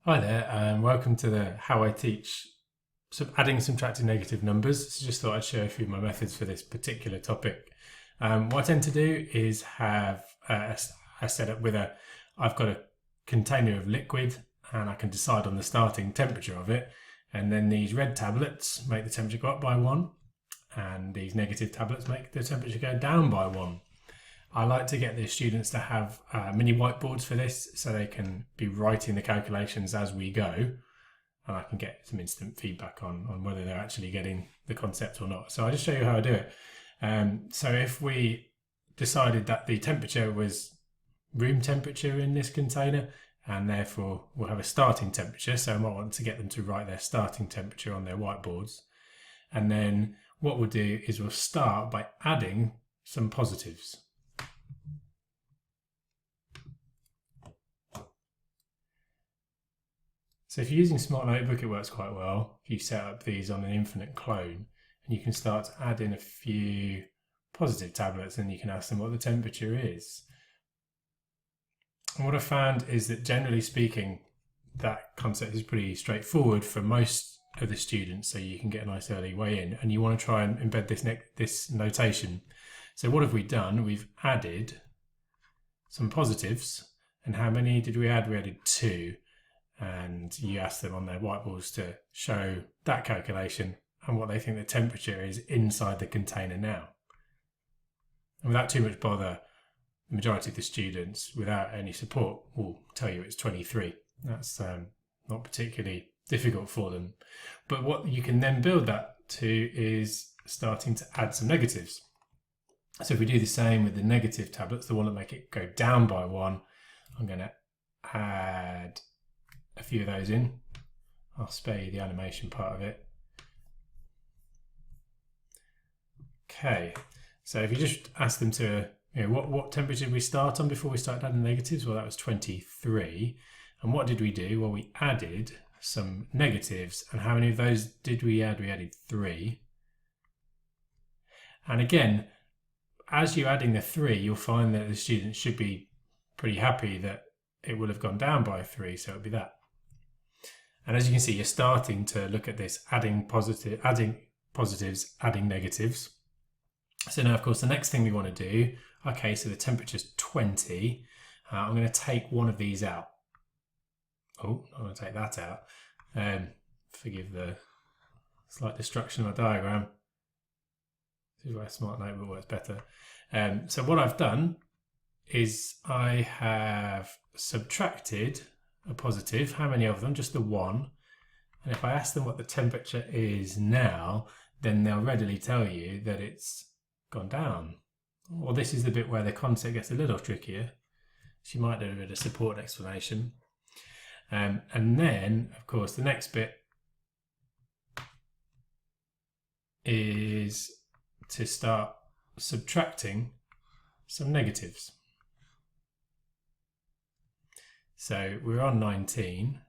Hi there, and welcome to the How I Teach Adding, Subtracting Negative Numbers. So just thought I'd share a few of my methods for this particular topic. What I tend to do is have a setup with I've got a container of liquid and I can decide on the starting temperature of it. And then these red tablets make the temperature go up by 1, and these negative tablets make the temperature go down by 1. I like to get the students to have mini whiteboards for this so they can be writing the calculations as we go, and I can get some instant feedback on whether they're actually getting the concept or not. So I'll just show you how I do it. So if we decided that the temperature was room temperature in this container, and therefore we'll have a starting temperature, so I might want to get them to write their starting temperature on their whiteboards. And then what we'll do is we'll start by adding some positives. So if you're using Smart Notebook, it works quite well. If you set up these on an infinite clone, and you can start to add in a few positive tablets, and you can ask them what the temperature is. And what I found is that generally speaking, that concept is pretty straightforward for most of the students, so you can get a nice early way in, and you want to try and embed this notation. So what have we done? We've added some positives, and how many did we add? We added 2. And you ask them on their whiteboards to show that calculation and what they think the temperature is inside the container now. And without too much bother, the majority of the students, without any support, will tell you it's 23. That's not particularly difficult for them. But what you can then build that to is starting to add some negatives. So if we do the same with the negative tablets, the one that make it go down by 1, I'm going to add a few of those in. I'll spare you the animation part of it. Okay, so if you just ask them to, what temperature did we start on before we started adding negatives? Well, that was 23. And what did we do? Well, we added some negatives. And how many of those did we add? We added 3. And again, as you're adding the 3, you'll find that the students should be pretty happy that it will have gone down by 3, so it would be that. And as you can see, you're starting to look at this, adding positives, adding negatives. So now, of course, the next thing we want to do, okay, so the temperature's 20. I'm going to take one of these out. Oh, I'm going to take that out. Forgive the slight destruction of my diagram. This is where a Smart Notebook works better. So what I've done is I have subtracted a positive. How many of them? Just the 1. And if I ask them what the temperature is now, then they'll readily tell you that it's gone down. Well, this is the bit where the concept gets a little trickier. So you might do a bit of support explanation. And then, of course, the next bit is to start subtracting some negatives. So we're on 19,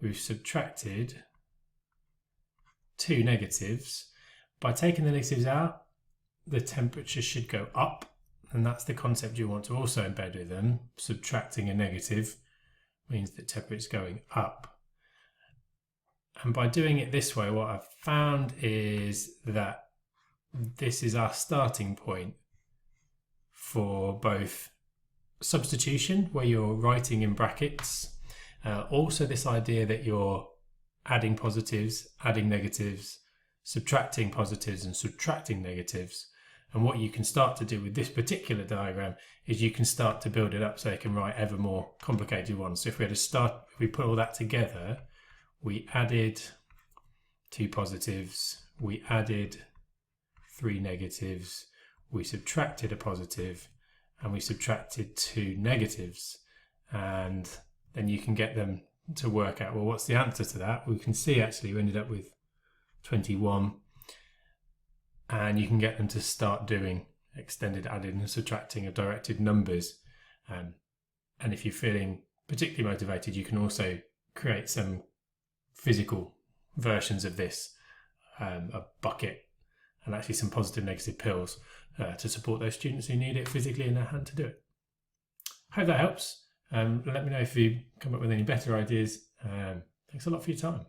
we've subtracted 2 negatives. By taking the negatives out, the temperature should go up, and that's the concept you want to also embed with them. Subtracting a negative means the temperature is going up. And by doing it this way, what I've found is that this is our starting point for both substitution, where you're writing in brackets, also this idea that you're adding positives, adding negatives, subtracting positives and subtracting negatives. And what you can start to do with this particular diagram is you can start to build it up so you can write ever more complicated ones. So if we put all that together, we added 2 positives, we added 3 negatives, we subtracted a positive, and we subtracted 2 negatives, and then you can get them to work out, well, what's the answer to that? We can see actually we ended up with 21, and you can get them to start doing extended adding and subtracting of directed numbers. And if you're feeling particularly motivated, you can also create some physical versions of this, a bucket and actually some positive negative pills to support those students who need it physically in their hand to do it. Hope that helps. Let me know if you come up with any better ideas Thanks a lot for your time.